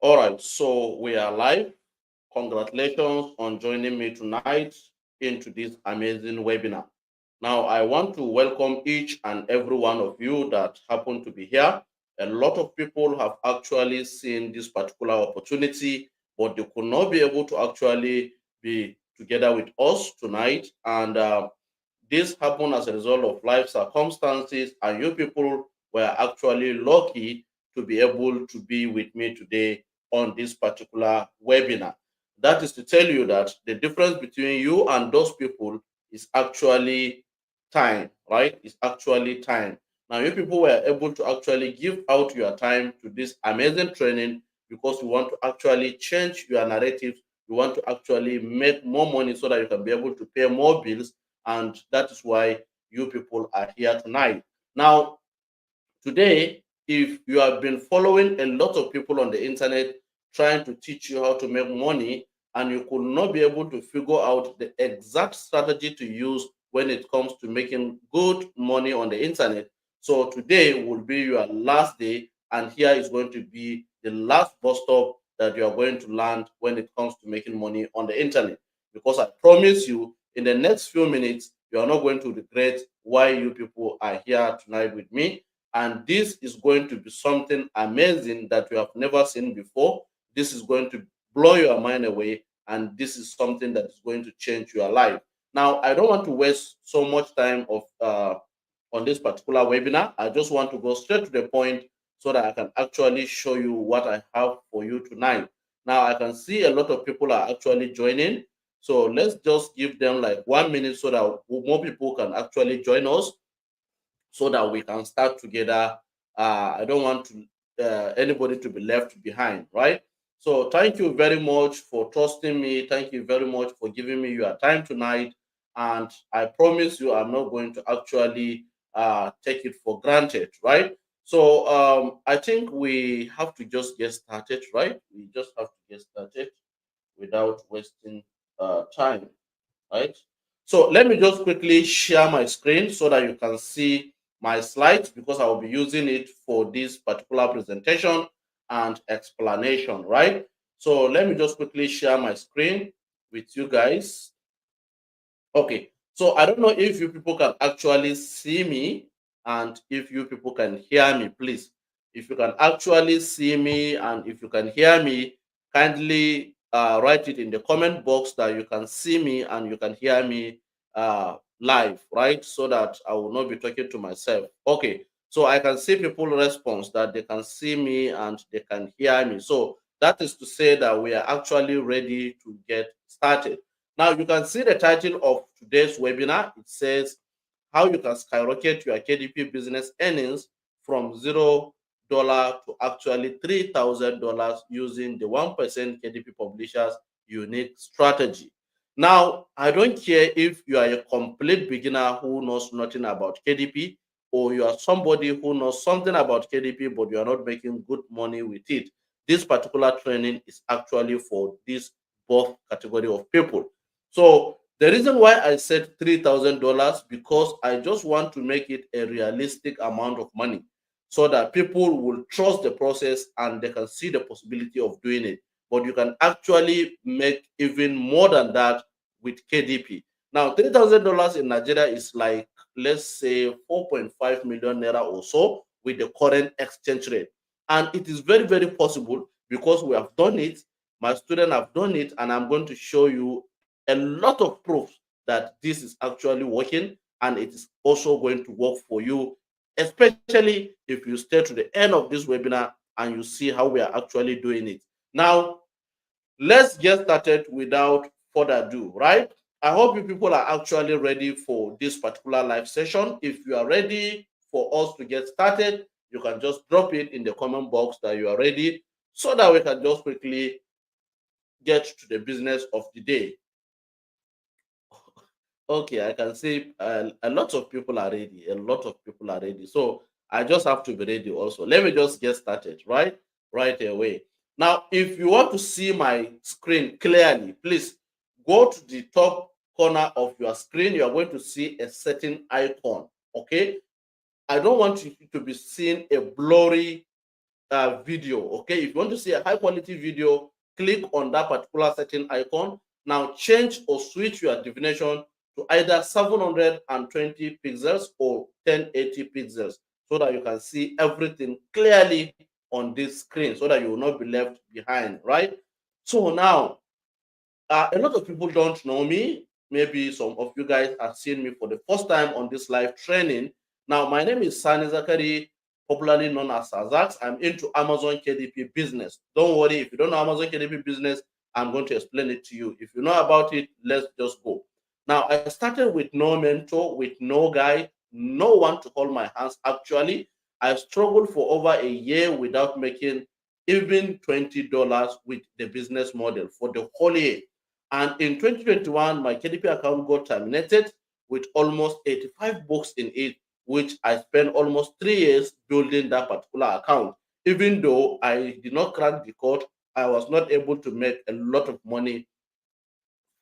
All right, so we are live. Congratulations on joining me tonight into this amazing webinar. Now, I want to welcome each and every one of you that happen to be here. A lot of people have actually seen this particular opportunity, but they could not be able to actually be together with us tonight. And this happened as a result of life circumstances, and you people were actually lucky to be able to be with me today on this particular webinar. That is to tell you that the difference between you and those people is actually time, right? It's actually time. Now, you people were able to actually give out your time to this amazing training because you want to actually change your narrative. You want to actually make more money so that you can be able to pay more bills, and that is why you people are here tonight. Now, today, if you have been following a lot of people on the internet trying to teach you how to make money, and you could not be able to figure out the exact strategy to use when it comes to making good money on the internet, so today will be your last day, and here is going to be the last bus stop that you are going to land when it comes to making money on the internet. Because I promise you, in the next few minutes, you are not going to regret why you people are here tonight with me, and this is going to be something amazing that you have never seen before. This is going to blow your mind away, and this is something that is going to change your life. Now, I don't want to waste so much time of on this particular webinar. I just want to go straight to the point so that I can actually show you what I have for you tonight. Now, I can see a lot of people are actually joining, so let's just give them like 1 minute so that more people can actually join us, so that we can start together. I don't want to anybody to be left behind, right? So thank you very much for trusting me. Thank you very much for giving me your time tonight. And I promise you, I'm not going to actually take it for granted, right? So I think we have to just get started, right? We just have to get started without wasting time, right? So let me just quickly share my screen so that you can see my slides, because I will be using it for this particular presentation and explanation, right? So let me just quickly share my screen with you guys. Okay, so I don't know if you people can actually see me and if you people can hear me, please. If you can actually see me and if you can hear me, kindly write it in the comment box that you can see me and you can hear me live, right? So that I will not be talking to myself. Okay, so I can see people response that they can see me and they can hear me. So that is to say that we are actually ready to get started. Now you can see the title of today's webinar. It says how you can skyrocket your KDP business earnings from $0 to actually $3,000 using the 1% KDP Publishers unique strategy. Now, I don't care if you are a complete beginner who knows nothing about KDP, or you are somebody who knows something about KDP but you are not making good money with it. This particular training is actually for this both category of people. So the reason why I said $3,000, because I just want to make it a realistic amount of money so that people will trust the process and they can see the possibility of doing it. But you can actually make even more than that with KDP. Now, $3,000 in Nigeria is like, let's say, 4.5 million naira or so with the current exchange rate. And it is very, very possible because we have done it. My students have done it, and I'm going to show you a lot of proof that this is actually working, and it is also going to work for you, especially if you stay to the end of this webinar and you see how we are actually doing it. Now, let's get started without further ado, right? I hope you people are actually ready for this particular live session. If you are ready for us to get started, you can just drop it in the comment box that you are ready, so that we can just quickly get to the business of the day. Okay, I can see a lot of people are ready. A lot of people are ready. So I just have to be ready also. Let me just get started, right? Right away. Now, if you want to see my screen clearly, please go to the top corner of your screen. You are going to see a certain icon. Okay. I don't want you to be seeing a blurry video. Okay, if you want to see a high quality video, click on that particular setting icon. Now change or switch your definition to either 720 pixels or 1080 pixels so that you can see everything clearly on this screen so that you will not be left behind, right? So now, a lot of people don't know me. Maybe some of you guys have seen me for the first time on this live training. Now, my name is Sani Zakari, popularly known as Sazax. I'm into Amazon KDP business. Don't worry, if you don't know Amazon KDP business, I'm going to explain it to you. If you know about it, let's just go. Now, I started with no mentor, with no guide, no one to hold my hands. Actually, I struggled for over a year without making even $20 with the business model for the whole year. And in 2021, my KDP account got terminated with almost 85 books in it, which I spent almost 3 years building that particular account. Even though I did not crack the code, I was not able to make a lot of money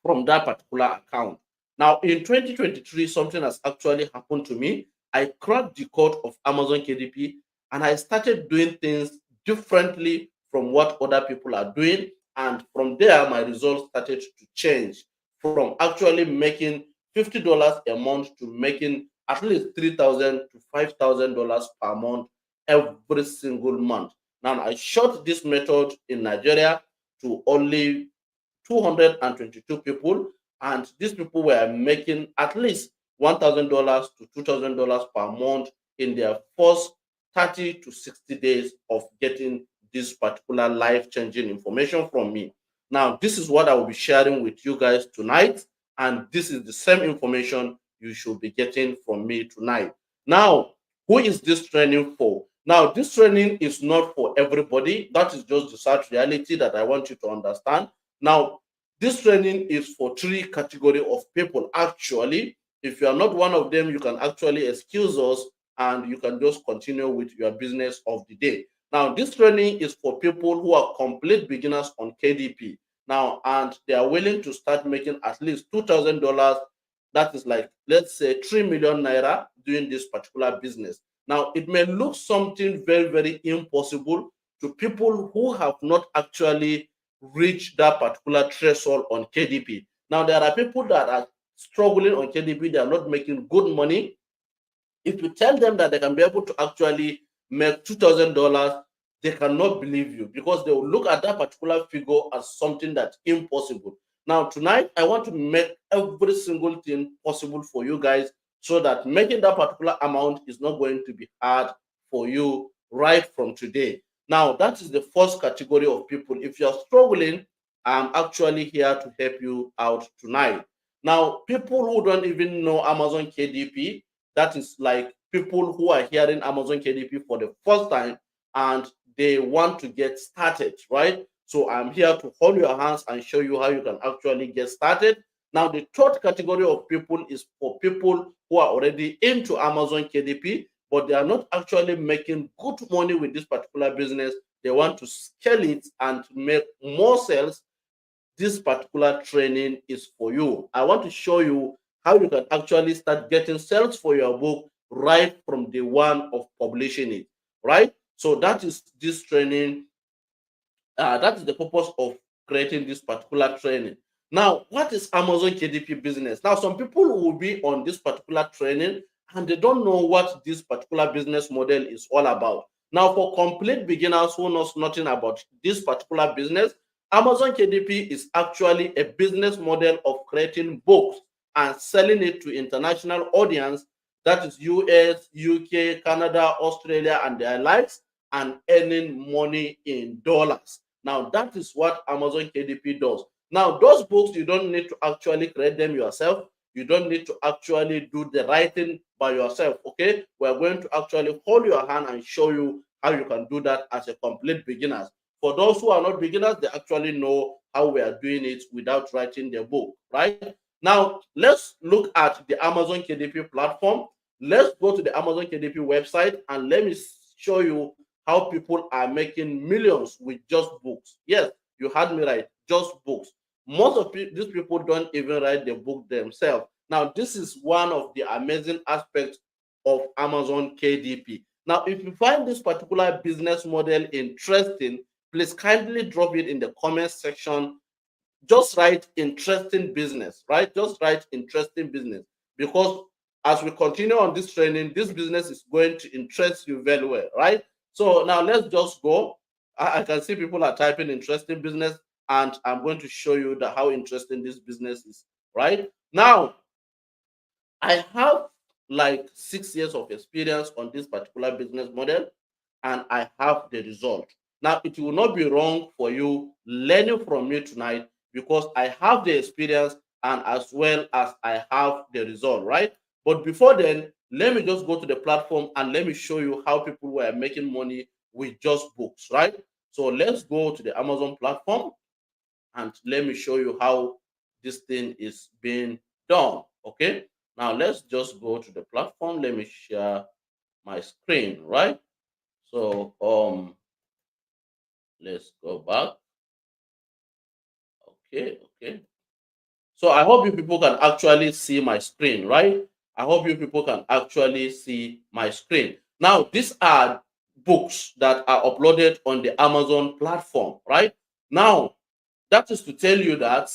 from that particular account. Now, in 2023, something has actually happened to me. I cracked the code of Amazon KDP and I started doing things differently from what other people are doing. And from there, my results started to change from actually making $50 a month to making at least $3,000 to $5,000 per month every single month. Now, I shot this method in Nigeria to only 222 people, and these people were making at least $1,000 to $2,000 per month in their first 30 to 60 days of getting this particular life-changing information from me. Now, this is what I will be sharing with you guys tonight, and this is the same information you should be getting from me tonight. Now, who is this training for? Now, this training is not for everybody. That is just the sad reality that I want you to understand. Now, this training is for three category of people. Actually, if you are not one of them, you can actually excuse us and you can just continue with your business of the day. Now, this training is for people who are complete beginners on KDP now, and they are willing to start making at least $2,000. That is like, let's say, 3 million naira doing this particular business. Now, it may look something very, very impossible to people who have not actually reached that particular threshold on KDP. Now, there are people that are struggling on KDP, they are not making good money. If you tell them that they can be able to actually make $2,000, they cannot believe you because they will look at that particular figure as something that's impossible. Now, tonight, I want to make every single thing possible for you guys so that making that particular amount is not going to be hard for you right from today. Now, that is the first category of people. If you're struggling, I'm actually here to help you out tonight. Now, people who don't even know Amazon KDP, that is like people who are hearing Amazon KDP for the first time and they want to get started, right? So I'm here to hold your hands and show you how you can actually get started. Now, the third category of people is for people who are already into Amazon KDP, but they are not actually making good money with this particular business. They want to scale it and make more sales. This particular training is for you. I want to show you how you can actually start getting sales for your book right from day one of publishing it, right? So that is this training. That is the purpose of creating this particular training. Now, what is Amazon KDP business? Now, some people will be on this particular training and they don't know what this particular business model is all about. Now, for complete beginners who knows nothing about this particular business, Amazon KDP is actually a business model of creating books and selling it to international audience, that is US, UK, Canada, Australia, and their likes, and earning money in dollars. Now, that is what Amazon KDP does. Now, those books, you don't need to actually create them yourself. You don't need to actually do the writing by yourself, okay? We're going to actually hold your hand and show you how you can do that as a complete beginner. For those who are not beginners, they actually know how we are doing it without writing the book, right? Now, let's look at the Amazon KDP platform. Let's go to the Amazon KDP website and let me show you how people are making millions with just books. Yes, you heard me right, just books. Most of these people don't even write the book themselves. Now, this is one of the amazing aspects of Amazon KDP. Now, if you find this particular business model interesting, please kindly drop it in the comment section. Just write interesting business, right? Just write interesting business, because as we continue on this training, this business is going to interest you very well, right? So now let's just go. I can see people are typing interesting business, and I'm going to show you how interesting this business is, right? Now, I have like 6 years of experience on this particular business model, and I have the result. Now, it will not be wrong for you learning from me tonight, because I have the experience and as well as I have the result, right? But before then, let me just go to the platform and let me show you how people were making money with just books, right? So let's go to the Amazon platform and let me show you how this thing is being done. Okay, now let's just go to the platform. Let me share my screen, right? So let's go back. Okay. So I hope you people can actually see my screen, right? I hope you people can actually see my screen. Now, these are books that are uploaded on the Amazon platform, right? Now, that is to tell you that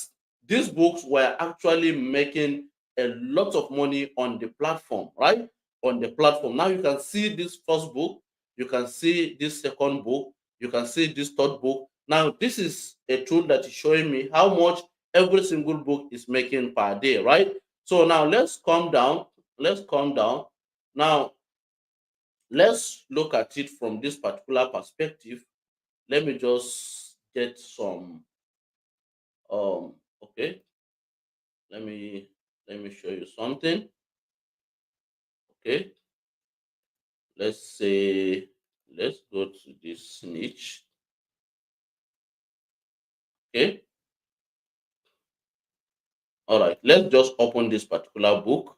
these books were actually making a lot of money on the platform, right? On the platform. Now you can see this first book, you can see this second book, you can see this third book. Now, this is a tool that is showing me how much every single book is making per day, right? So now let's come down. Let's come down. Now, let's look at it from this particular perspective. Let me just get some okay, let me show you something. Okay, let's say, let's go to this niche. Okay, all right, let's just open this particular book.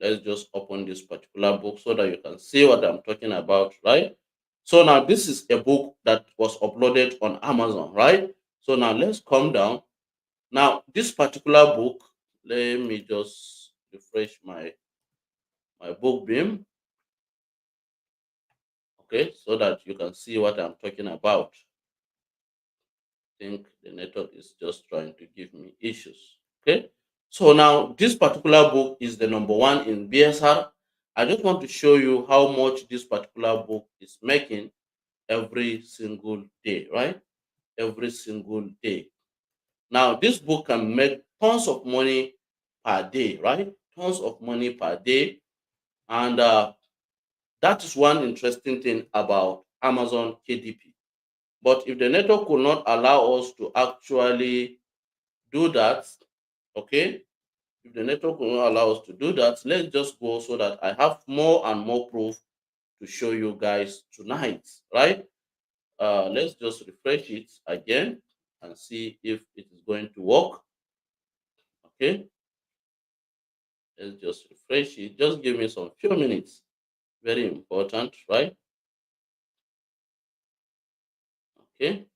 Let's just open this particular book so that you can see what I'm talking about, right? So now this is a book that was uploaded on Amazon, right? So now let's come down. Now this particular book, let me just refresh my book beam. Okay, so that you can see what I'm talking about. I think the network is just trying to give me issues. Okay, so now this particular book is the number one in BSR. I just want to show you how much this particular book is making every single day, right? Every single day. Now, this book can make tons of money per day, right? Tons of money per day. And that is one interesting thing about Amazon KDP. But if the network will not allow us to actually do that, okay, if the network will not allow us to do that, let's just go so that I have more and more proof to show you guys tonight, right? Let's just refresh it again and see if it is going to work. Okay, let's just refresh it. Just give me some few minutes. Very important, right? Okay.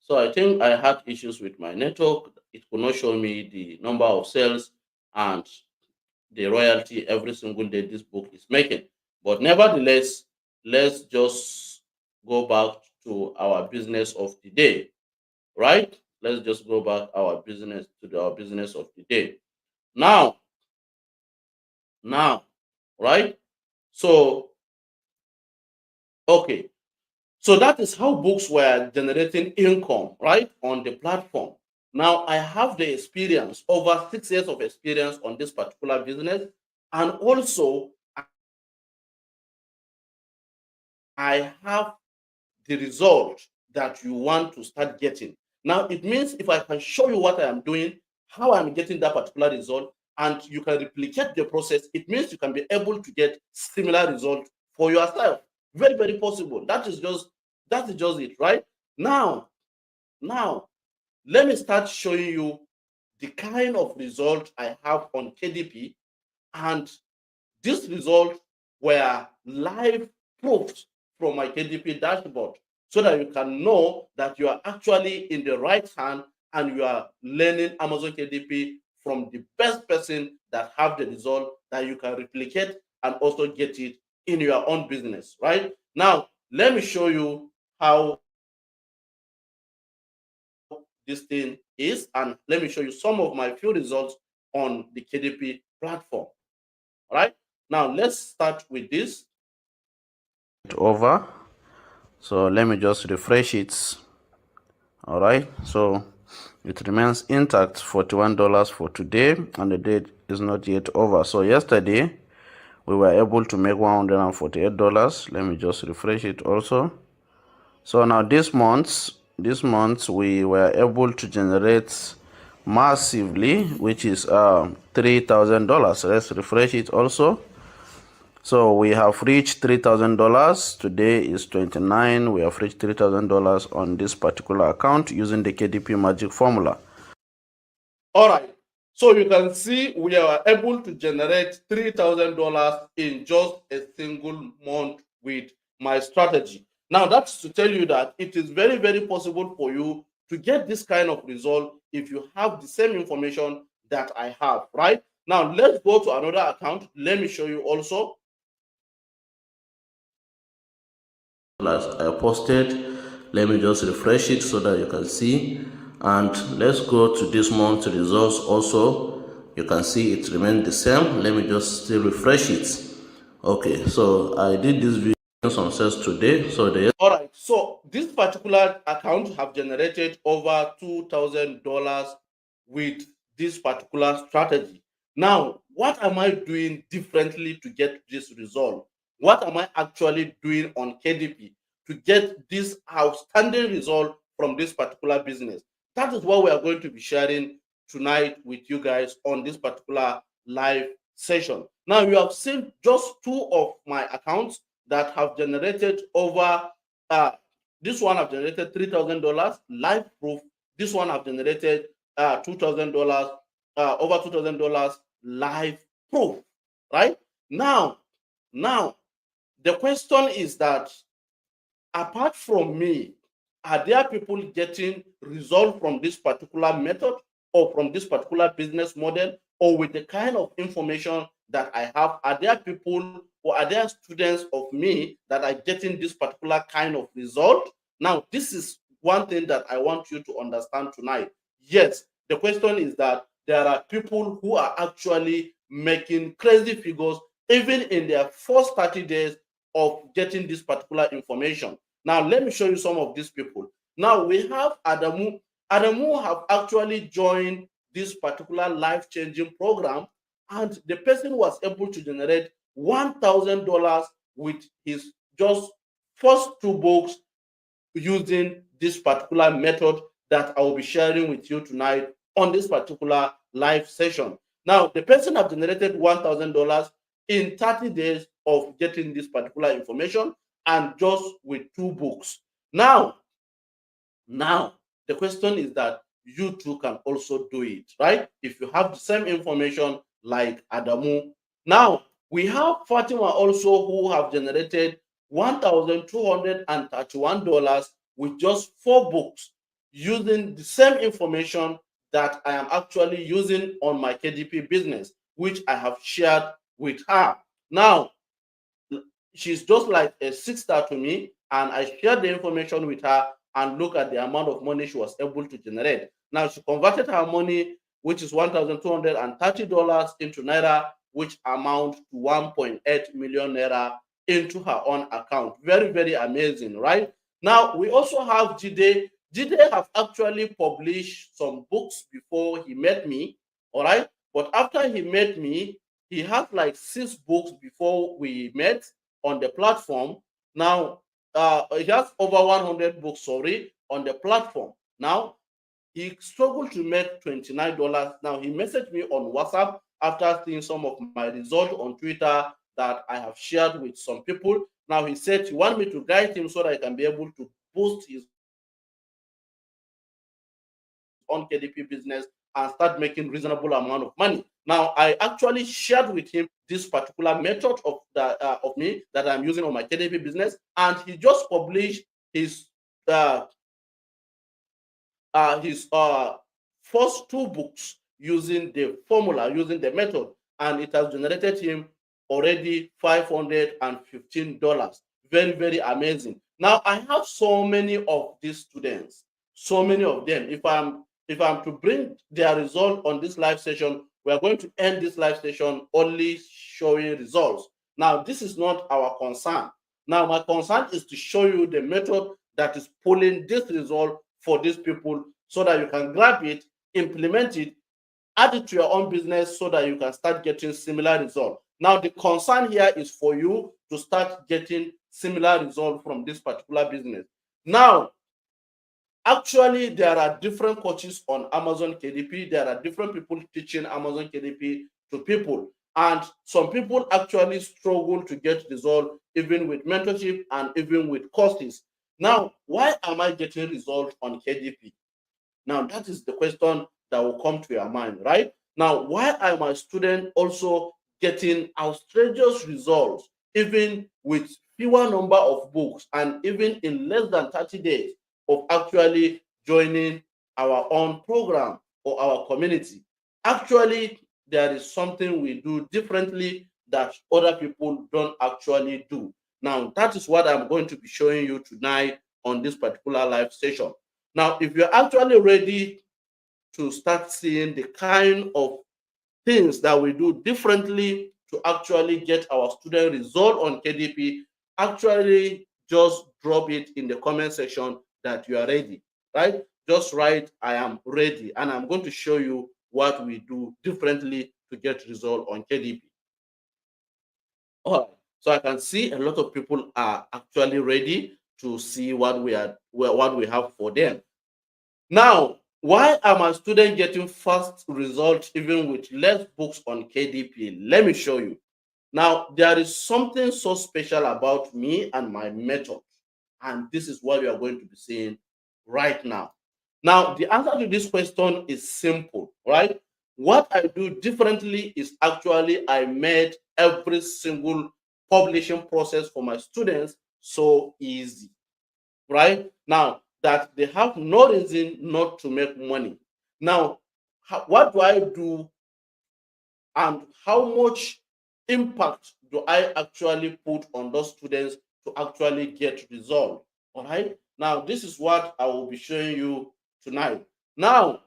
So I think I had issues with my network. It could not show me the number of sales and the royalty every single day this book is making. But nevertheless, let's just go back to our business of the day, right? Let's just go back our business to our business of the day. Now, now, right? So, okay. So that is how books were generating income, right, on the platform. Now I have the experience, over 6 years of experience on this particular business, and also I have the result that you want to start getting. Now it means if I can show you what I am doing, how I'm getting that particular result, and you can replicate the process, it means you can be able to get similar result for yourself. Very, very possible. That is just it, right? Now, now let me start showing you the kind of result I have on KDP, and these results were live proofs from my KDP dashboard, so that you can know that you are actually in the right hand and you are learning Amazon KDP from the best person that have the result that you can replicate and also get it in your own business, right? Now, let me show you how this thing is, and let me show you some of my few results on the KDP platform. All right. Now let's start with this. Over. So let me just refresh it. All right. So it remains intact, $41 for today, and the date is not yet over. So yesterday we were able to make $148. Let me just refresh it also. So now this month we were able to generate massively, which is $3,000. Let's refresh it also. So we have reached $3,000. Today is 29. We have reached $3,000 on this particular account using the KDP Magic Formula. All right. So you can see we are able to generate $3,000 in just a single month with my strategy. Now that's to tell you that it is very, very possible for you to get this kind of result if you have the same information that I have, right? Now let's go to another account. Let me show you also. As I posted, let me just refresh it so that you can see, and let's go to this month's results also. You can see it remains the same. Let me just still refresh it. Okay, so I did this video on sales today. So all right, so this particular account have generated over $2,000 with this particular strategy. Now, what am I doing differently to get this result? What am I actually doing on KDP to get this outstanding result from this particular business? That is what we are going to be sharing tonight with you guys on this particular live session. Now, you have seen just two of my accounts that have generated over, this one have generated $3,000 live proof. This one have generated $2,000, over $2,000 live proof, right? Now, the question is that apart from me, are there people getting results from this particular method or from this particular business model or with the kind of information that I have? Are there people or are there students of me that are getting this particular kind of result? Now, this is one thing that I want you to understand tonight. Yes, the question is that there are people who are actually making crazy figures even in their first 30 days of getting this particular information. Now, let me show you some of these people. Now, we have Adamu. Adamu have actually joined this particular life-changing program, and the person was able to generate $1,000 with his just first two books using this particular method that I will be sharing with you tonight on this particular live session. Now, the person have generated $1,000 in 30 days of getting this particular information and just with two books. Now, the question is that you too can also do it, right? If you have the same information like Adamu. Now, we have Fatima also who have generated $1,231 with just four books using the same information that I am actually using on my KDP business, which I have shared with her. Now, she's just like a sister to me, and I shared the information with her and look at the amount of money she was able to generate. Now, she converted her money, which is $1,230 into Naira, which amount to 1.8 million Naira into her own account. Very, very amazing, right? Now, we also have Jide. Jide have actually published some books before he met me, all right? But after he met me, he had like 6 books before we met on the platform. Now, he has over 100 books, sorry, on the platform. Now, he struggled to make $29. Now, he messaged me on WhatsApp after seeing some of my results on Twitter that I have shared with some people. Now, he said he wants me to guide him so that I can be able to boost his own KDP business and start making reasonable amount of money. Now, I actually shared with him this particular method of me that I'm using on my KDP business, and he just published his first 2 books using the formula, using the method, and it has generated him already $515. Very, very amazing. Now I have so many of these students, so many of them. If I'm to bring their result on this live session, we are going to end this live session only showing results. Now, this is not our concern. Now, my concern is to show you the method that is pulling this result for these people so that you can grab it, implement it, add it to your own business so that you can start getting similar results. Now, the concern here is for you to start getting similar results from this particular business. Now, actually, there are different coaches on Amazon KDP. There are different people teaching Amazon KDP to people. And some people actually struggle to get results even with mentorship and even with courses. Now, why am I getting results on KDP? Now, that is the question that will come to your mind, right? Now, why are my students also getting outrageous results, even with fewer number of books and even in less than 30 days of actually joining our own program or our community? Actually, there is something we do differently that other people don't actually do. Now, that is what I'm going to be showing you tonight on this particular live session. Now, if you're actually ready to start seeing the kind of things that we do differently to actually get our student result on KDP, actually just drop it in the comment section that you are ready, right? Just write, I am ready, and I'm going to show you what we do differently to get result on KDP. All right, so I can see a lot of people are actually ready to see what we have for them. Now, why are my students getting fast results even with less books on KDP? Let me show you. Now, there is something so special about me and my method, and this is what we are going to be seeing right now. Now, the answer to this question is simple, right? What I do differently is actually I made every single publishing process for my students so easy, right? Now, that they have no reason not to make money. Now, what do I do and how much impact do I actually put on those students to actually get result? All right. Now, this is what I will be showing you tonight. Now,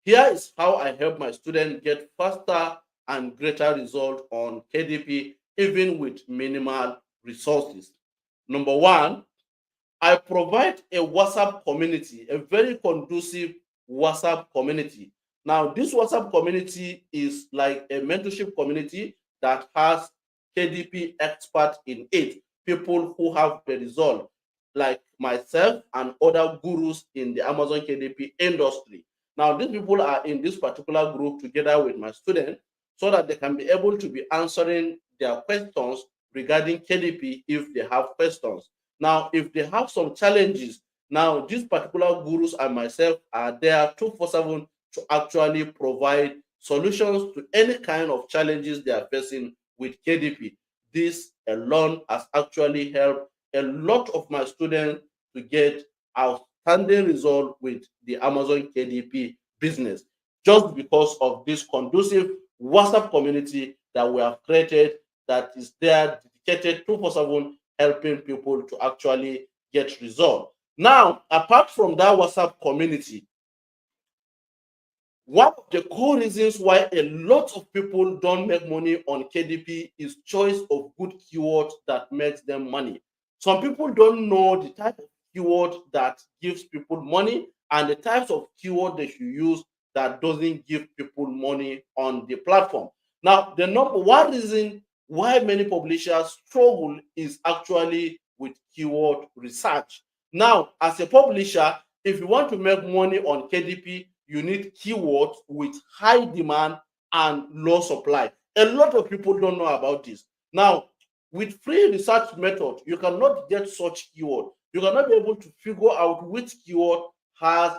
here is how I help my students get faster and greater result on KDP, even with minimal resources. Number one, I provide a WhatsApp community, a very conducive WhatsApp community. Now, this WhatsApp community is like a mentorship community that has KDP experts in it, people who have the result, like myself and other gurus in the Amazon KDP industry. Now, these people are in this particular group together with my students so that they can be able to be answering their questions regarding KDP if they have questions. Now, if they have some challenges, now these particular gurus and myself are there 247 to actually provide solutions to any kind of challenges they are facing with KDP. This alone has actually helped a lot of my students to get outstanding results with the Amazon KDP business, just because of this conducive WhatsApp community that we have created that is there dedicated 247 helping people to actually get results. Now, apart from that WhatsApp community, one of the core reasons why a lot of people don't make money on KDP is choice of good keywords that makes them money. Some people don't know the type of keyword that gives people money and the types of keyword they should use that doesn't give people money on the platform. Now, the number one reason why many publishers struggle is actually with keyword research. Now, as a publisher, if you want to make money on KDP, you need keywords with high demand and low supply. A lot of people don't know about this. Now, with free research method, you cannot get such keyword. You cannot be able to figure out which keyword has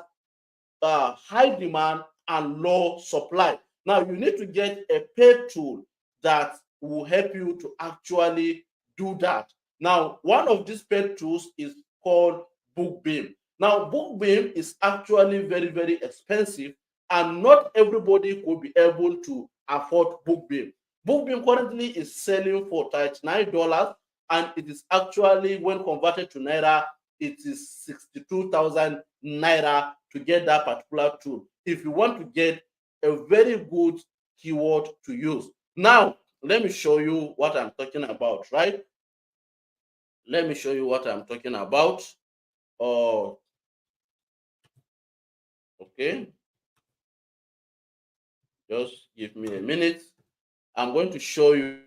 high demand and low supply. Now, you need to get a paid tool that will help you to actually do that. Now, one of these paid tools is called BookBeam. Now, BookBeam is actually very, very expensive, and not everybody could be able to afford BookBeam. BookBeam currently is selling for $39, and it is actually, when converted to naira, it is 62,000 naira to get that particular tool. If you want to get a very good keyword to use. Now, let me show you what I'm talking about, right? Let me show you what I'm talking about. Oh, okay. Just give me a minute. I'm going to show you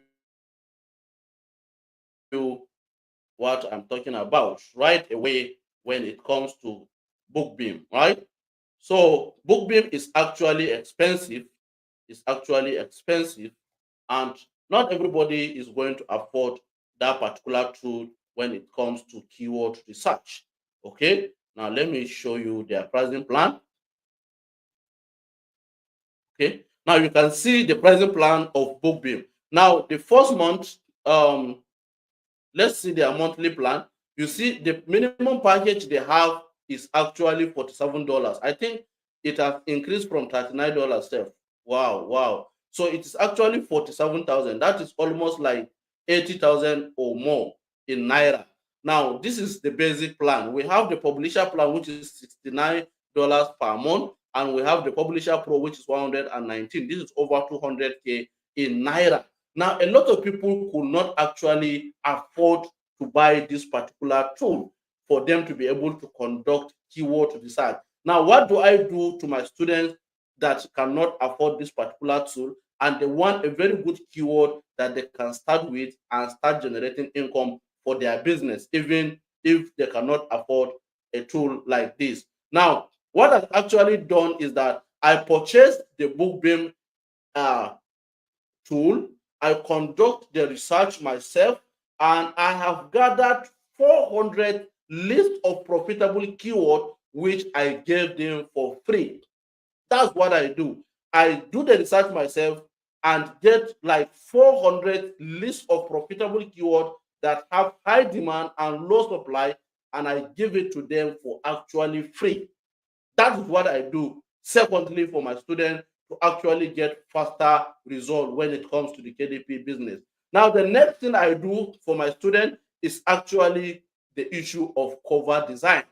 what I'm talking about right away when it comes to BookBeam, right? So BookBeam is actually expensive. It's actually expensive, and not everybody is going to afford that particular tool when it comes to keyword research. Okay, now let me show you their pricing plan. Okay, now you can see the pricing plan of BookBeam. Now the first month, let's see their monthly plan. You see the minimum package they have is actually $47. I think it has increased from $39. Wow, wow. So it is actually 47,000. That is almost like 80,000 or more in naira. Now, this is the basic plan. We have the publisher plan, which is $69 per month, and we have the publisher pro, which is 119. This is over 200K in naira. Now, a lot of people could not actually afford to buy this particular tool for them to be able to conduct keyword research. Now, what do I do to my students that cannot afford this particular tool and they want a very good keyword that they can start with and start generating income for their business, even if they cannot afford a tool like this? Now, what I've actually done is that I purchased the BookBeam uh, tool. I conduct the research myself, and I have gathered 400 list of profitable keyword which I gave them for free. That's what I do. I do the research myself and get like 400 list of profitable keyword that have high demand and low supply, and I give it to them for actually free. That is what I do. Secondly, for my students to actually get faster result when it comes to the KDP business. Now, the next thing I do for my student is actually the issue of cover design,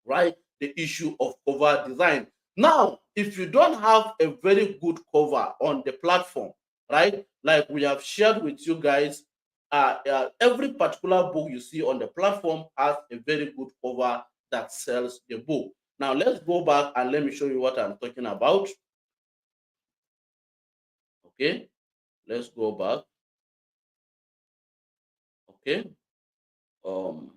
right? The issue of cover design. Now, if you don't have a very good cover on the platform, right? Like we have shared with you guys, every particular book you see on the platform has a very good cover that sells the book. Now, let's go back and let me show you what I'm talking about. Okay, let's go back. Okay. Um,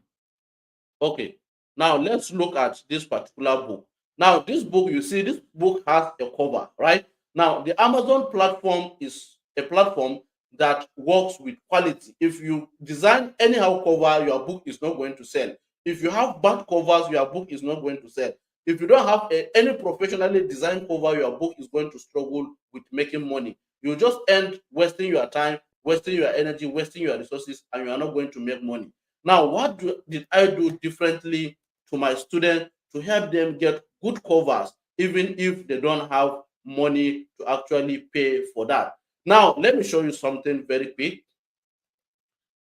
Okay, now let's look at this particular book. Now, this book, you see, this book has a cover, right? Now, the Amazon platform is a platform that works with quality. If you design anyhow cover, your book is not going to sell. If you have bad covers, your book is not going to sell. If you don't have any professionally designed cover, your book is going to struggle with making money. You just end wasting your time, wasting your energy, wasting your resources, and you are not going to make money. Now, did I do differently to my students to help them get good covers, even if they don't have money to actually pay for that? Now, let me show you something very quick.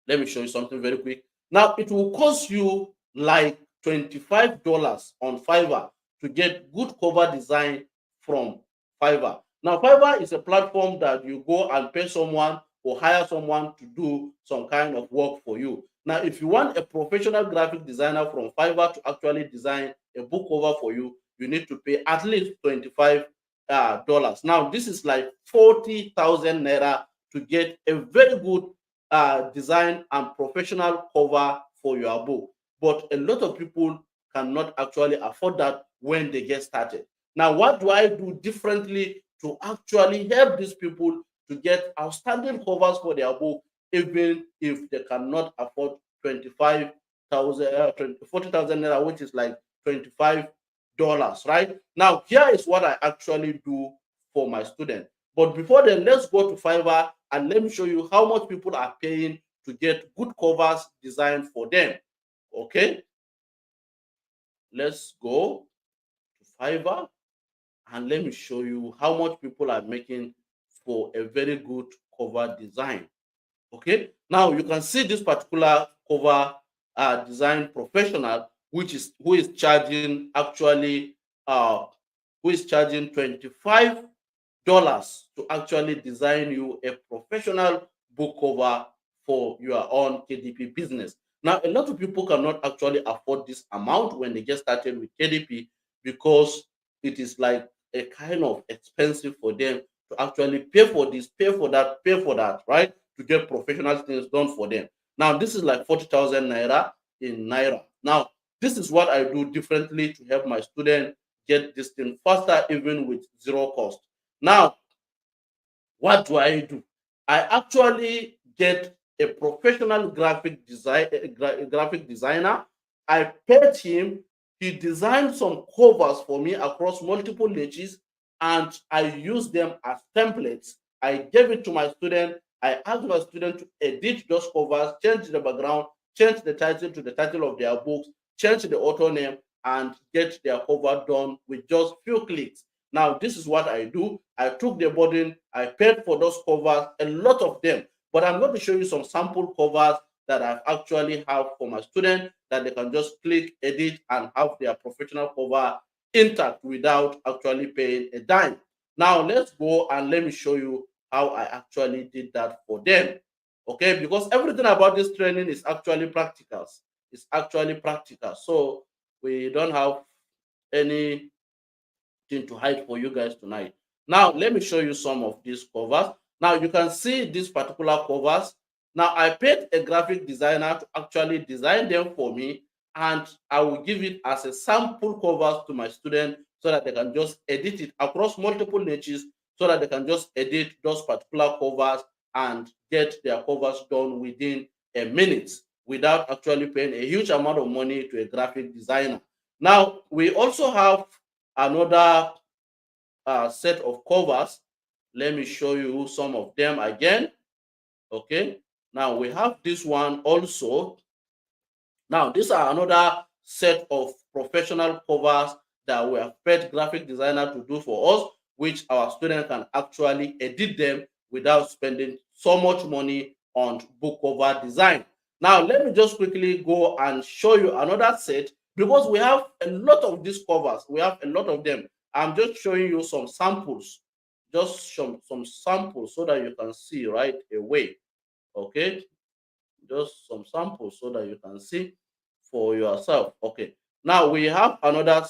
Let me show you something very quick. Now, it will cost you like $25 on Fiverr to get good cover design from Fiverr. Now, Fiverr is a platform that you go and pay someone or hire someone to do some kind of work for you. Now, if you want a professional graphic designer from Fiverr to actually design a book cover for you, you need to pay at least $25. Now, this is like 40,000 naira to get a very good design and professional cover for your book. But a lot of people cannot actually afford that when they get started. Now, what do I do differently to actually help these people to get outstanding covers for their book, even if they cannot afford 40,000 naira, which is like $25, right? Now, here is what I actually do for my students. But before then, let's go to Fiverr and let me show you how much people are paying to get good covers designed for them. Okay, let's go to Fiverr and let me show you how much people are making for a very good cover design. Okay, now you can see this particular cover design professional, who is charging actually $25 to actually design you a professional book cover for your own KDP business. Now, a lot of people cannot actually afford this amount when they get started with KDP, because it is like a kind of expensive for them to actually pay for this, pay for that, right? To get professional things done for them. Now, this is like 40,000 naira in naira. Now, this is what I do differently to help my student get this thing faster, even with zero cost. Now, what do I do? I actually get a professional graphic designer. I paid him. He designed some covers for me across multiple niches, and I use them as templates. I gave it to my student. I asked my student to edit those covers, change the background, change the title to the title of their books, change the author name, and get their cover done with just few clicks. Now, this is what I do. I took the burden, I paid for those covers, a lot of them. But I'm going to show you some sample covers that I actually have for my students, that they can just click, edit, and have their professional cover intact without actually paying a dime. Now, let's go and let me show you how I actually did that for them. Okay, because everything about this training is actually practical. It's actually practical. So we don't have any to hide for you guys tonight. Now, let me show you some of these covers. Now, you can see these particular covers. Now, I paid a graphic designer to actually design them for me, and I will give it as a sample covers to my students so that they can just edit it across multiple niches, so that they can just edit those particular covers and get their covers done within a minute without actually paying a huge amount of money to a graphic designer. Now, we also have another set of covers. Let me show you some of them again. Okay, now we have this one also. Now, these are another set of professional covers that we have paid graphic designer to do for us, which our students can actually edit them without spending so much money on book cover design. Now, let me just quickly go and show you another set, because we have a lot of these covers. We have a lot of them. I'm just showing you some samples, just some samples so that you can see right away. Okay, just some samples so that you can see for yourself. Okay, now we have another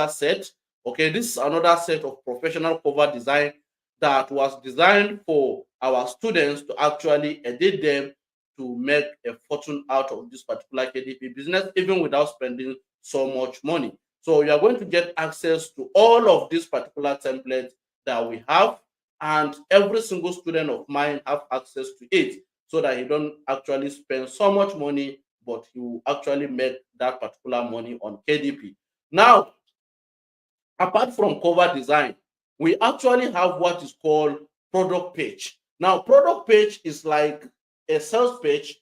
set. Okay, this is another set of professional cover design that was designed for our students to actually edit them to make a fortune out of this particular KDP business, even without spending so much money. So you are going to get access to all of these particular templates that we have, and every single student of mine have access to it, so that he don't actually spend so much money, but he will actually make that particular money on KDP. Now, apart from cover design, we actually have what is called product page. Now, product page is like a sales page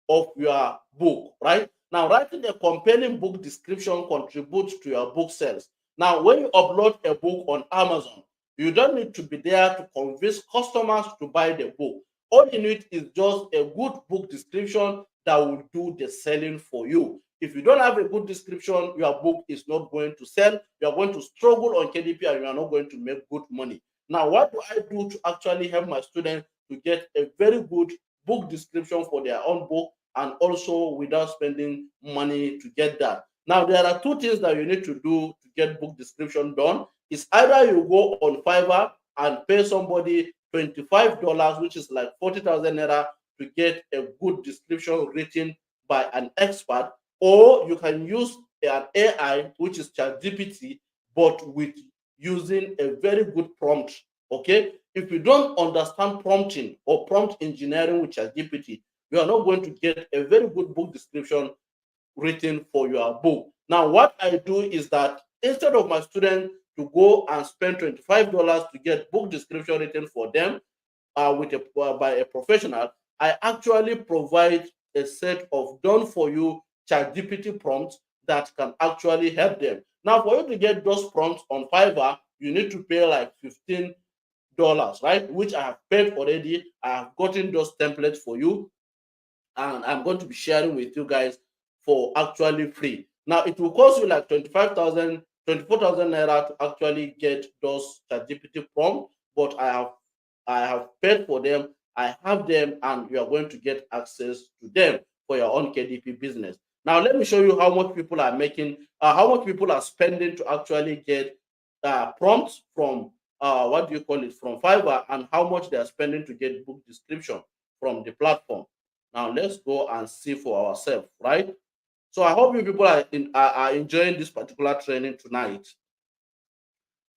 of your book, right? Now, writing a compelling book description contributes to your book sales. Now, when you upload a book on Amazon, you don't need to be there to convince customers to buy the book. All you need is just a good book description that will do the selling for you. If you don't have a good description, your book is not going to sell. You are going to struggle on KDP, and you are not going to make good money. Now, what do I do to actually help my students to get a very good book description for their own book, and also without spending money to get that? Now, there are two things that you need to do to get book description done. It's either you go on Fiverr and pay somebody $25, which is like 40,000 naira, to get a good description written by an expert, or you can use an AI, which is ChatGPT, but with using a very good prompt. Okay, if you don't understand prompting or prompt engineering with ChatGPT, you are not going to get a very good book description written for your book. Now, what I do is that instead of my student to go and spend $25 to get book description written for them by a professional, I actually provide a set of done for you ChatGPT prompts that can actually help them. Now, for you to get those prompts on Fiverr, you need to pay like right? Which I have paid already. I have gotten those templates for you, and I'm going to be sharing with you guys for actually free. Now it will cost you like 25,000, 24,000 naira to actually get those ChatGPT prompt, but I have paid for them. I have them, and you are going to get access to them for your own KDP business. Now let me show you how much people are making, how much people are spending to actually get prompts from what do you call it, from Fiverr, and how much they are spending to get book description from the platform. Now let's go and see for ourselves, right? So I hope you people are enjoying this particular training tonight.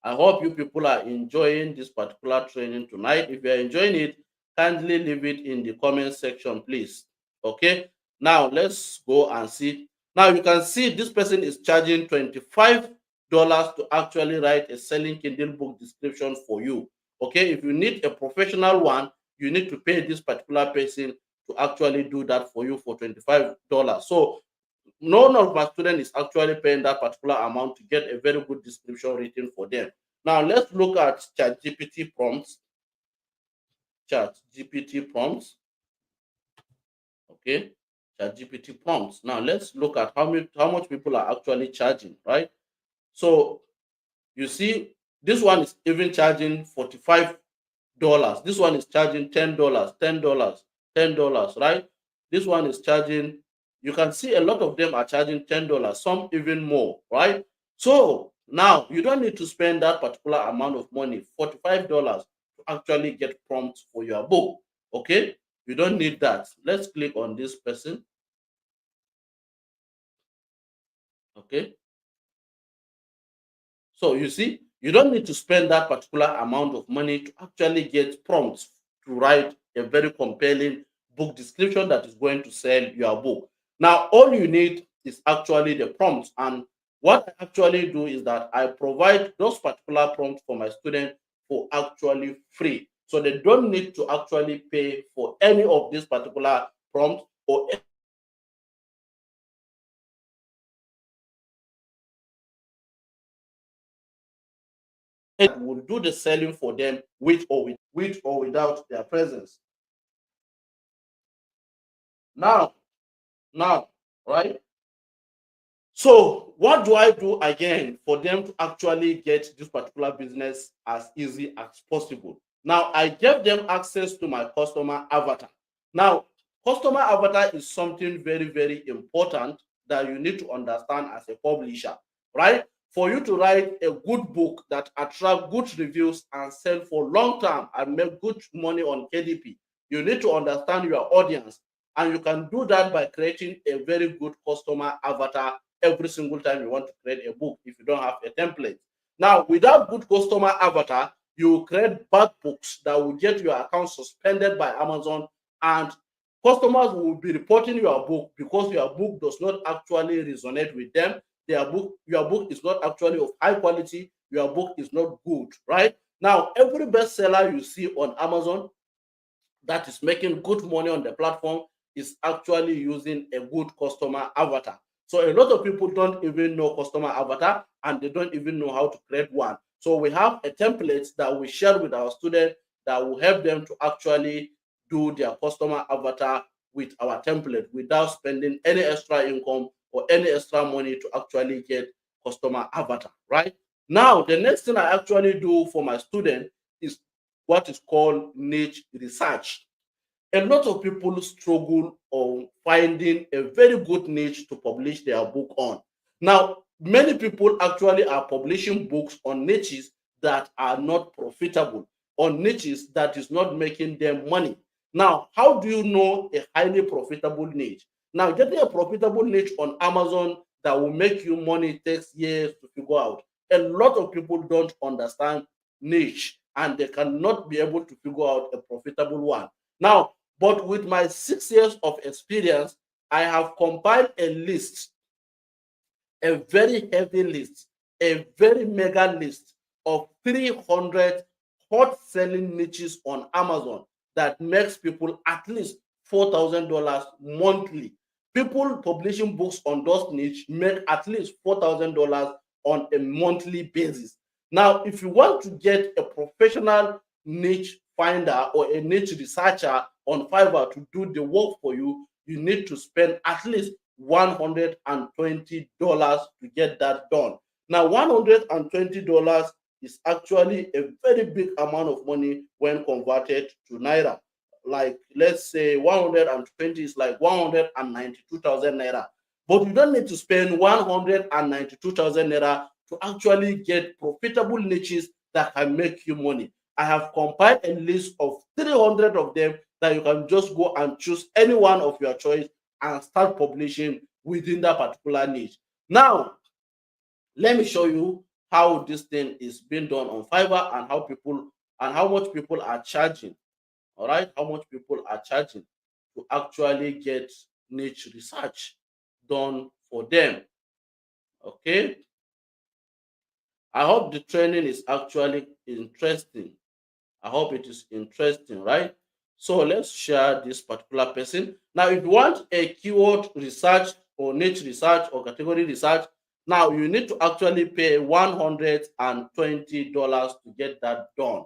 I hope you people are enjoying this particular training tonight. If you are enjoying it, kindly leave it in the comment section, please. Okay. Now let's go and see. Now you can see this person is charging $25 to actually write a selling Kindle book description for you. Okay. If you need a professional one, you need to pay this particular person to actually do that for you for $25. So none of my students is actually paying that particular amount to get a very good description written for them. Now let's look at ChatGPT prompts. ChatGPT prompts. Okay, ChatGPT prompts. Now let's look at how much people are actually charging, right? So you see, this one is even charging $45. This one is charging $10, $10, $10, right? This one is charging, you can see a lot of them are charging $10, some even more, right? So now you don't need to spend that particular amount of money, $45, to actually get prompts for your book. Okay, you don't need that. Let's click on this person. Okay, so you see, you don't need to spend that particular amount of money to actually get prompts to write a very compelling book description that is going to sell your book. Now, all you need is actually the prompts. And what I actually do is that I provide those particular prompts for my students for actually free. So they don't need to actually pay for any of these particular prompts or will do the selling for them with or without their presence. Now, now, right? So what do I do again for them to actually get this particular business as easy as possible? Now, I gave them access to my customer avatar. Now, customer avatar is something very, very important that you need to understand as a publisher, right? For you to write a good book that attract good reviews and sell for long term and make good money on KDP, you need to understand your audience. And you can do that by creating a very good customer avatar every single time you want to create a book if you don't have a template. Now, without good customer avatar, you create bad books that will get your account suspended by Amazon, and customers will be reporting your book because your book does not actually resonate with them. Your book is not actually of high quality. Your book is not good, right? Now, every bestseller you see on Amazon that is making good money on the platform is actually using a good customer avatar. So a lot of people don't even know customer avatar, and they don't even know how to create one. So we have a template that we share with our students that will help them to actually do their customer avatar with our template without spending any extra income or any extra money to actually get customer avatar, right? Now, the next thing I actually do for my student is what is called niche research. A lot of people struggle on finding a very good niche to publish their book on. Now, many people actually are publishing books on niches that are not profitable, on niches that is not making them money. Now, how do you know a highly profitable niche? Now, getting a profitable niche on Amazon that will make you money takes years to figure out. A lot of people don't understand niche, and they cannot be able to figure out a profitable one. Now, but with my 6 years of experience, I have compiled a list, a very heavy list, a very mega list of 300 hot selling niches on Amazon that makes people at least $4,000 monthly. People publishing books on those niche make at least $4,000 on a monthly basis. Now, if you want to get a professional niche finder or a niche researcher on Fiverr to do the work for you, you need to spend at least $120 to get that done. Now, $120 is actually a very big amount of money when converted to naira. Like, let's say 120 is like 192,000 naira. But you don't need to spend 192,000 naira to actually get profitable niches that can make you money. I have compiled a list of 300 of them that you can just go and choose any one of your choice and start publishing within that particular niche. Now, let me show you how this thing is being done on Fiverr and how much people are charging. All right, how much people are charging to actually get niche research done for them. Okay, I hope the training is actually interesting. I hope it is interesting, right? So let's share this particular person. Now, if you want a keyword research or niche research or category research, now you need to actually pay $120 to get that done.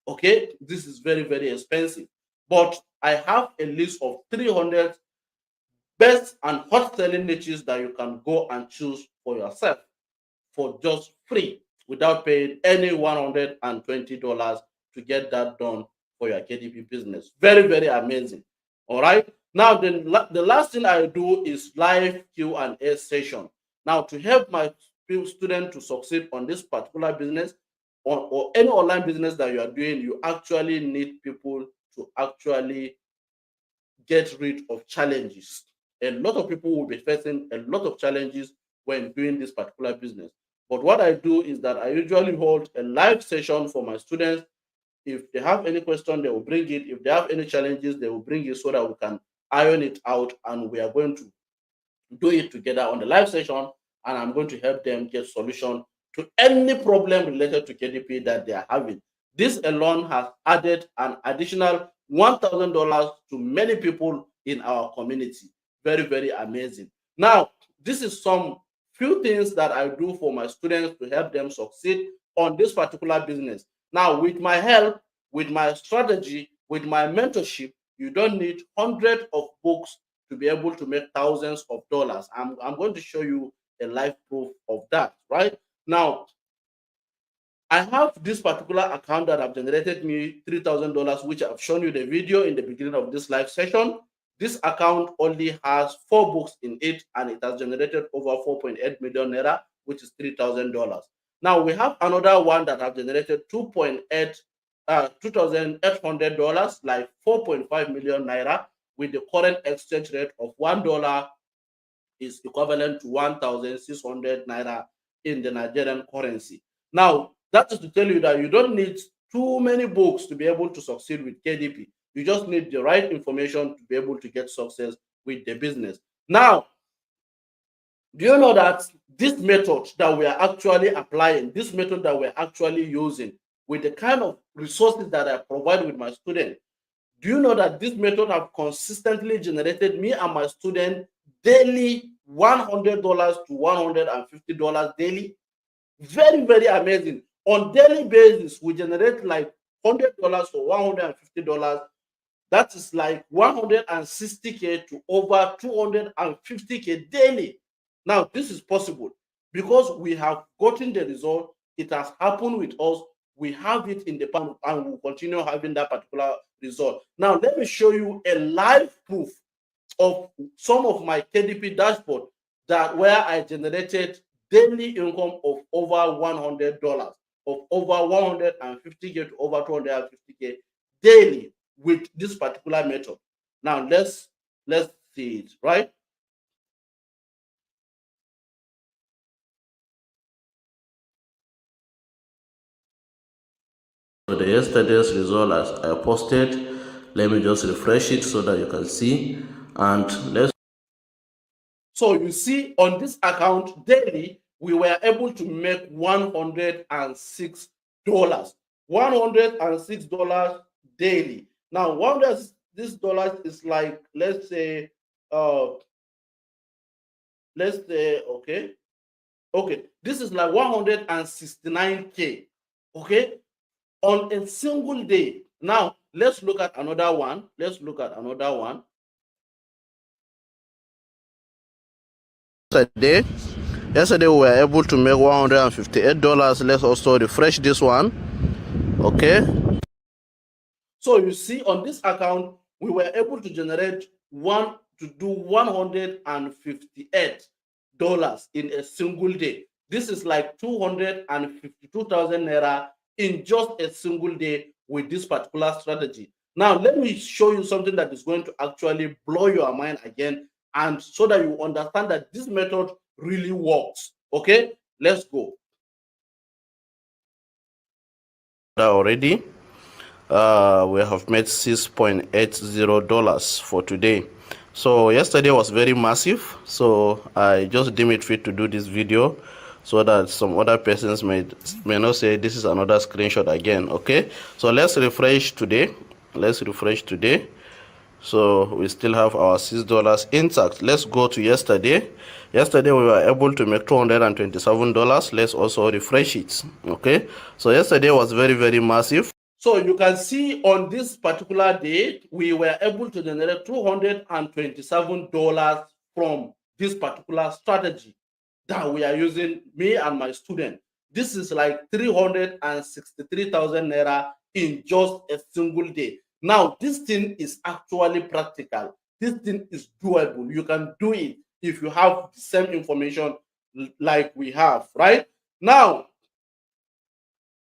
Okay, this is very, very expensive. But I have a list of 300 best and hot selling niches that you can go and choose for yourself for just free without paying any $120 to get that done for your KDP business. Very, very amazing. All right. Now, the last thing I do is live Q&A session. Now, to help my student to succeed on this particular business or any online business that you are doing, you actually need people to actually get rid of challenges. A lot of people will be facing a lot of challenges when doing this particular business. But what I do is that I usually hold a live session for my students. If they have any question, they will bring it. If they have any challenges, they will bring it so that we can iron it out, and we are going to do it together on the live session, and I'm going to help them get solution to any problem related to KDP that they are having. This alone has added an additional $1,000 to many people in our community. Very, very amazing. Now, this is some few things that I do for my students to help them succeed on this particular business. Now, with my help, with my strategy, with my mentorship, you don't need hundreds of books to be able to make thousands of dollars. I'm going to show you a live proof of that, right? Now, I have this particular account that have generated me $3,000, which I've shown you the video in the beginning of this live session. This account only has 4 books in it, and it has generated over 4.8 million naira, which is $3,000. Now we have another one that have generated $2,800, like 4.5 million naira, with the current exchange rate of $1 is equivalent to 1,600 naira in the Nigerian currency. Now, that is to tell you that you don't need too many books to be able to succeed with KDP. You just need the right information to be able to get success with the business. Now, do you know that this method that we are actually applying, this method that we're actually using with the kind of resources that I provide with my students, do you know that this method have consistently generated me and my student daily $100 to $150 daily? Very, very amazing. On daily basis, we generate like $100 to $150. That is like 160K to over 250K daily. Now, this is possible because we have gotten the result. It has happened with us. We have it in the past, and we'll continue having that particular result. Now, let me show you a live proof of some of my KDP dashboard that where I generated daily income of over $100, of over 150K to over 250K daily with this particular method. Now let's see it, right? So the yesterday's result as I posted, let me just refresh it so that you can see, and let's. So you see on this account daily, we were able to make $106. $106 daily. Now, $106 is like, uh let's say, okay, this is like 169K. Okay, on a single day. Now, let's look at another one. Let's look at another one. Yesterday we were able to make $158. Let's also refresh this one. Okay. So you see on this account, we were able to generate $158 in a single day. This is like 252,000 naira in just a single day with this particular strategy. Now, let me show you something that is going to actually blow your mind again, and so that you understand that this method really works. Okay, let's go. Already, we have made $6.80 for today. So yesterday was very massive, so I just deem it fit to do this video so that some other persons may not say this is another screenshot again. Okay, so let's refresh today. So we still have our $6 intact. Let's go to yesterday. Yesterday we were able to make $227. Let's also refresh it. Okay, so yesterday was very, very massive. So you can see on this particular day, we were able to generate $227 from this particular strategy that we are using, me and my student. This is like 363,000 naira in just a single day. Now, this thing is actually practical. This thing is doable. You can do it if you have the same information like we have, right? Now,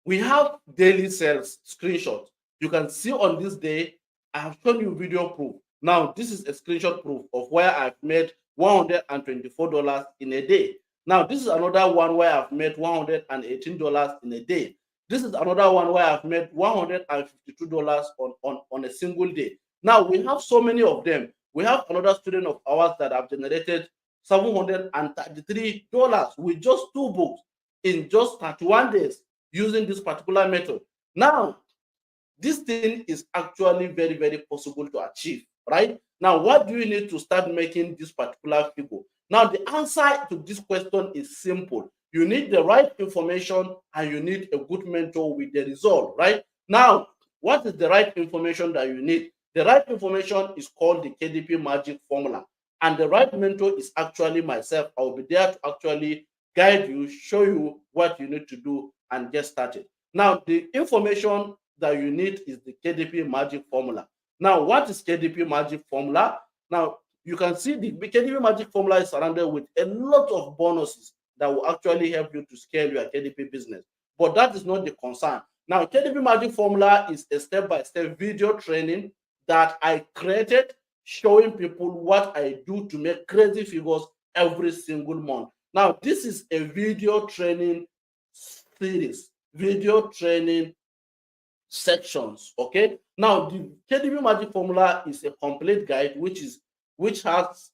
we have daily sales screenshot. You can see on this day, I have shown you video proof. Now, this is a screenshot proof of where I've made $124 in a day. Now, this is another one where I've made $118 in a day. This is another one where I've made $152 on a single day. Now, we have so many of them. We have another student of ours that have generated $733 with just 2 books in just 31 days using this particular method. Now, this thing is actually very, very possible to achieve, right? Now, what do you need to start making this particular figure? Now, the answer to this question is simple. You need the right information and you need a good mentor with the result, right? Now, what is the right information that you need? The right information is called the KDP Magic Formula. And the right mentor is actually myself. I will be there to actually guide you, show you what you need to do and get started. Now, the information that you need is the KDP Magic Formula. Now, what is KDP Magic Formula? Now, you can see the KDP Magic Formula is surrounded with a lot of bonuses that will actually help you to scale your KDP business. But that is not the concern. Now, KDP Magic Formula is a step-by-step video training that I created showing people what I do to make crazy figures every single month. Now, this is a video training series, video training sections. Okay. Now, the KDP Magic Formula is a complete guide which has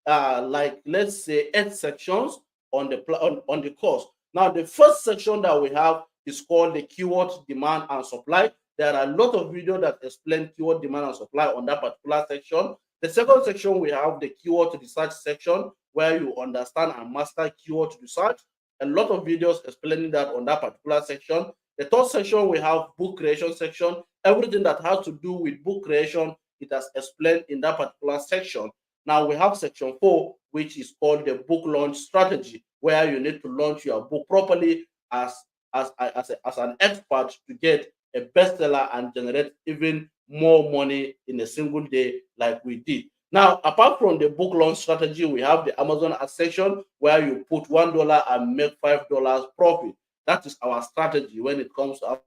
like, let's say, 8 sections on the course. Now, the first section that we have is called the keyword demand and supply. There are a lot of videos that explain keyword demand and supply on that particular section. The second section, we have the keyword research section, where you understand and master keyword research. A lot of videos explaining that on that particular section. The third section, we have book creation section. Everything that has to do with book creation, it has explained in that particular section. Now we have section 4, which is called the book launch strategy, where you need to launch your book properly as an expert to get a bestseller and generate even more money in a single day like we did. Now, apart from the book launch strategy, we have the Amazon ads section where you put $1 and make $5 profit. That is our strategy when it comes to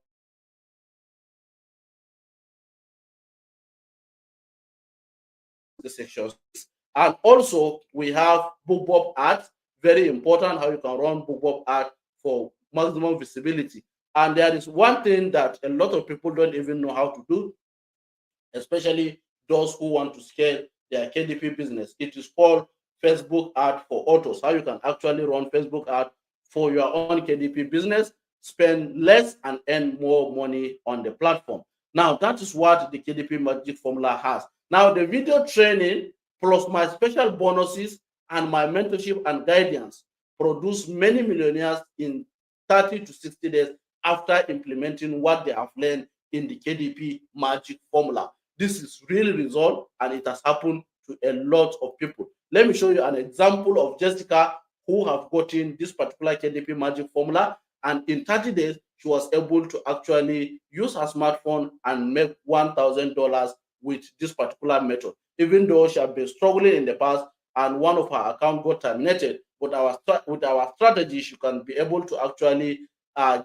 the sections. And also, we have BookBub ads, very important how you can run BookBub ads for maximum visibility. And there is one thing that a lot of people don't even know how to do, especially those who want to scale their KDP business. It is called Facebook ad for autos. How you can actually run Facebook ad for your own KDP business, spend less and earn more money on the platform. Now, that is what the KDP Magic Formula has. Now, the video training plus my special bonuses and my mentorship and guidance produce many millionaires in 30 to 60 days after implementing what they have learned in the KDP Magic Formula. This is really result, and it has happened to a lot of people. Let me show you an example of Jessica, who have gotten this particular KDP Magic Formula, and in 30 days she was able to actually use her smartphone and make $1,000 with this particular method, even though she had been struggling in the past and one of her account got terminated. But with our strategy, she can be able to actually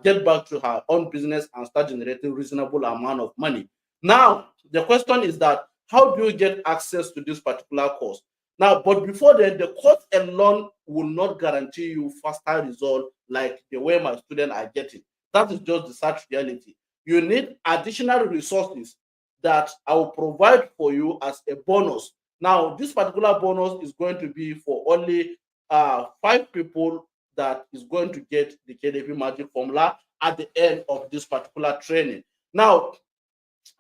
get back to her own business and start generating reasonable amount of money. Now, the question is that how do you get access to this particular course? Now, but before then, the course alone will not guarantee you faster result like the way my students are getting. That is just the sad reality. You need additional resources that I will provide for you as a bonus. Now, this particular bonus is going to be for only 5 people that is going to get the KDP Magic Formula at the end of this particular training. Now,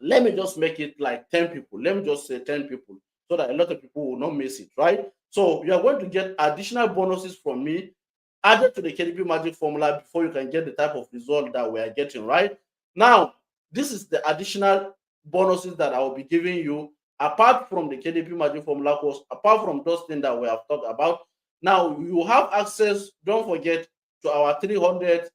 let me just make it like 10 people. Let me just say 10 people so that a lot of people will not miss it, right? So you are going to get additional bonuses from me added to the KDP Magic Formula before you can get the type of result that we are getting, right? Now, this is the additional bonuses that I will be giving you apart from the KDP Magic Formula course, apart from those things that we have talked about. Now, you have access, don't forget, to our 300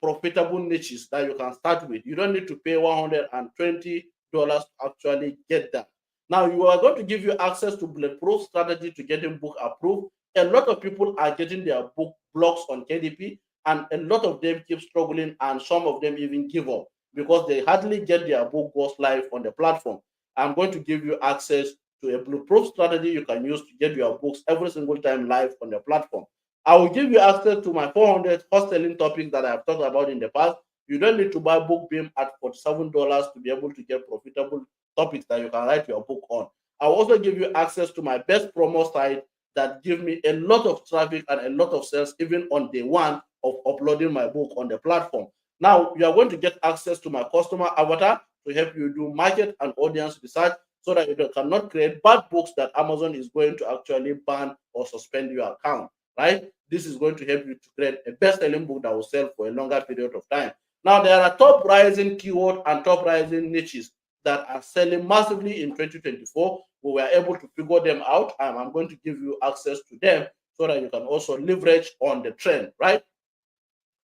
profitable niches that you can start with. You don't need to pay $120 to actually get that. Now, you are going to give you access to bulletproof strategy to getting book approved. A lot of people are getting their book blocks on KDP, and a lot of them keep struggling, and some of them even give up because they hardly get their book goes live on the platform. I'm going to give you access to a bulletproof strategy you can use to get your books every single time live on the platform. I will give you access to my 400 hot-selling topics that I have talked about in the past. You don't need to buy book beam at $47 to be able to get profitable topics that you can write your book on. I will also give you access to my best promo site that give me a lot of traffic and a lot of sales even on day one of uploading my book on the platform. Now, you are going to get access to my customer avatar to help you do market and audience research so that you cannot create bad books that Amazon is going to actually ban or suspend your account, right? This is going to help you to create a best-selling book that will sell for a longer period of time. Now, there are top rising keyword and top rising niches that are selling massively in 2024. We were able to figure them out, and I'm going to give you access to them so that you can also leverage on the trend, right?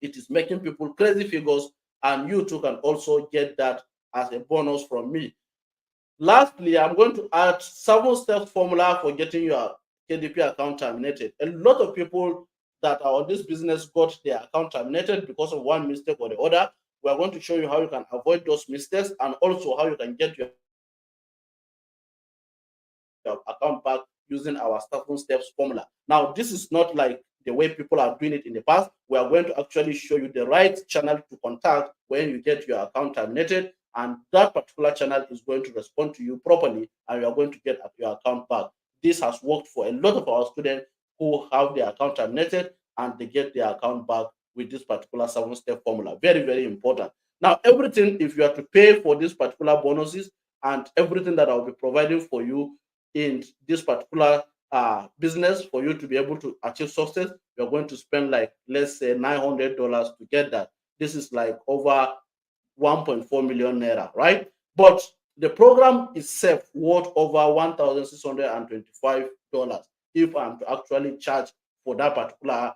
It is making people crazy figures, and you too can also get that as a bonus from me. Lastly, I'm going to add 7-step formula for getting your KDP account terminated. A lot of people that are on this business got their account terminated because of one mistake or the other. We are going to show you how you can avoid those mistakes and also how you can get your account back using our 7-steps formula. Now, this is not like the way people are doing it in the past. We are going to actually show you the right channel to contact when you get your account terminated, and that particular channel is going to respond to you properly, and you are going to get your account back. This has worked for a lot of our students who have their account terminated and they get their account back with this particular 7-step formula. Very, very important. Now, everything, if you are to pay for these particular bonuses and everything that I'll be providing for you in this particular business for you to be able to achieve success, you're going to spend like, let's say, $900 to get that. This is like over 1.4 million naira, right? But the program itself worth over $1,625 if I'm to actually charge for that particular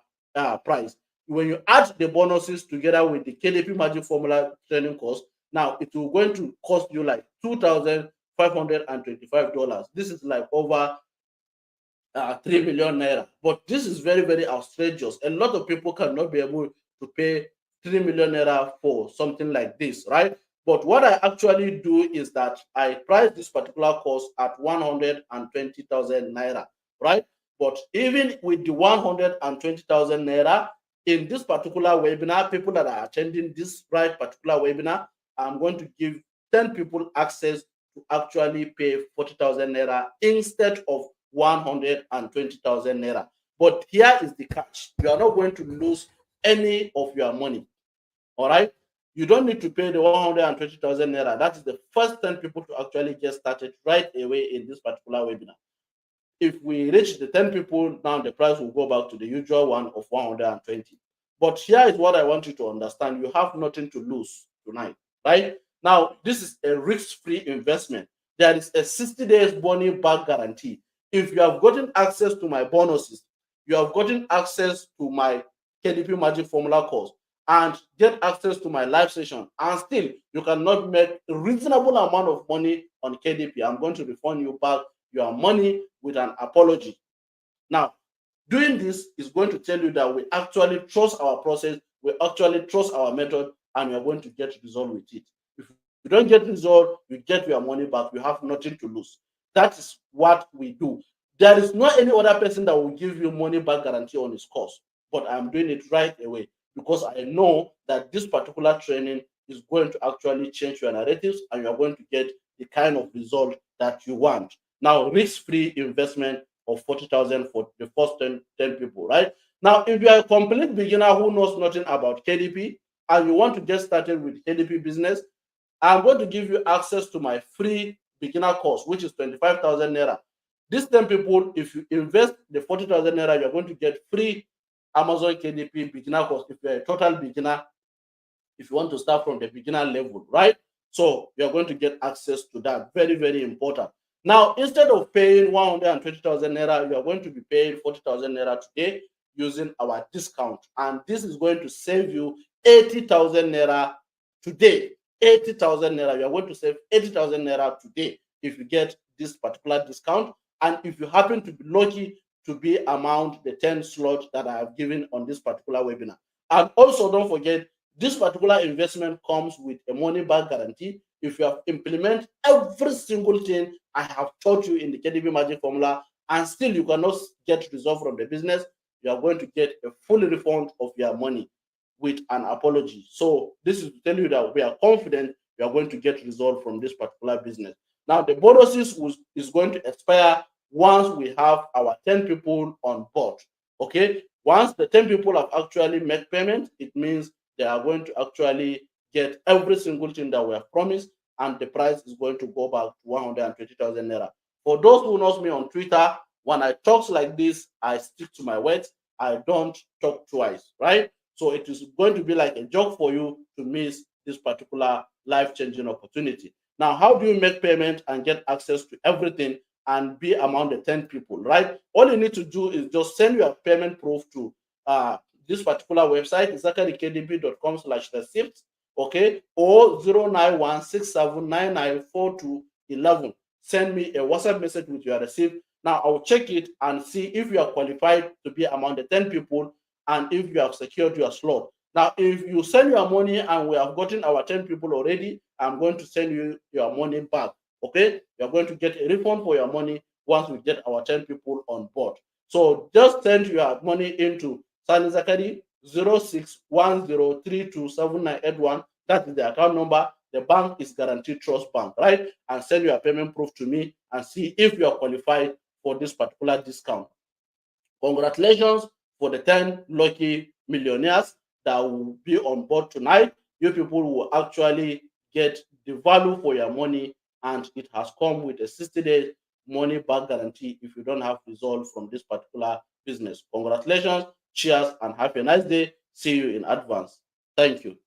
price. When you add the bonuses together with the KDP Magic Formula training course, now it will going to cost you like $2,525. This is like over 3 million naira. But this is very, very outrageous. A lot of people cannot be able to pay 3 million naira for something like this, right? But what I actually do is that I price this particular course at 120,000 naira, right? But even with the 120,000 naira, in this particular webinar, people that are attending this right particular webinar, I'm going to give 10 people access to actually pay 40,000 naira instead of 120,000 naira. But here is the catch. You are not going to lose any of your money. All right. You don't need to pay the 120,000 naira. That is the first 10 people to actually get started right away in this particular webinar. If we reach the 10 people, now the price will go back to the usual one of 120. But here is what I want you to understand. You have nothing to lose tonight, right? Now, this is a risk-free investment. There is a 60 days money back guarantee. If you have gotten access to my bonuses, you have gotten access to my KDP Magic Formula course, and get access to my live session, and still you cannot make a reasonable amount of money on KDP, I'm going to refund you back your money with an apology. Now, doing this is going to tell you that we actually trust our process, we actually trust our method, and we are going to get result with it. If you don't get result, you get your money back. You have nothing to lose. That is what we do. There is not any other person that will give you money back guarantee on his course, but I'm doing it right away because I know that this particular training is going to actually change your narratives, and you are going to get the kind of result that you want. Now, risk-free investment of 40,000 for the first 10 people, right? Now, if you are a complete beginner who knows nothing about KDP and you want to get started with KDP business, I'm going to give you access to my free beginner course, which is 25,000 naira. These 10 people, if you invest the 40,000 naira, you're going to get free Amazon KDP beginner course if you're a total beginner, if you want to start from the beginner level, right? So you're going to get access to that. Very, very important. Now, instead of paying 120,000 naira, you are going to be paying 40,000 naira today using our discount. And this is going to save you 80,000 naira today. 80,000 naira. You are going to save 80,000 naira today if you get this particular discount. And if you happen to be lucky to be among the 10 slots that I have given on this particular webinar. And also, don't forget, this particular investment comes with a money back guarantee. If you have implemented every single thing I have taught you in the KDP Magic Formula and still you cannot get result from the business, you are going to get a full refund of your money with an apology. So this is to tell you that we are confident you are going to get result from this particular business. Now, the bonuses is going to expire once we have our 10 people on board. Okay, once the 10 people have actually made payment, it means they are going to actually get every single thing that we have promised, and the price is going to go back to 120,000 naira. For those who knows me on Twitter, when I talk like this, I stick to my words. I don't talk twice, right? So it is going to be like a joke for you to miss this particular life-changing opportunity. Now, how do you make payment and get access to everything and be among the 10 people, right? All you need to do is just send your payment proof to this particular website is zakarykdp.com/receipt, okay, or 09167994211. Send me a WhatsApp message with your receipt. Now I'll check it and see if you are qualified to be among the 10 people and if you have secured your slot. Now, if you send your money and we have gotten our 10 people already, I'm going to send you your money back. Okay, you're going to get a refund for your money once we get our 10 people on board. So just send your money into Sani Zakari 0610327981. That is the account number. The bank is Guaranteed Trust Bank, right? And send your payment proof to me and see if you are qualified for this particular discount. Congratulations for the 10 lucky millionaires that will be on board tonight. You people will actually get the value for your money, and it has come with a 60-day money back guarantee if you don't have result from this particular business. Congratulations, cheers, and have a nice day. See you in advance. Thank you.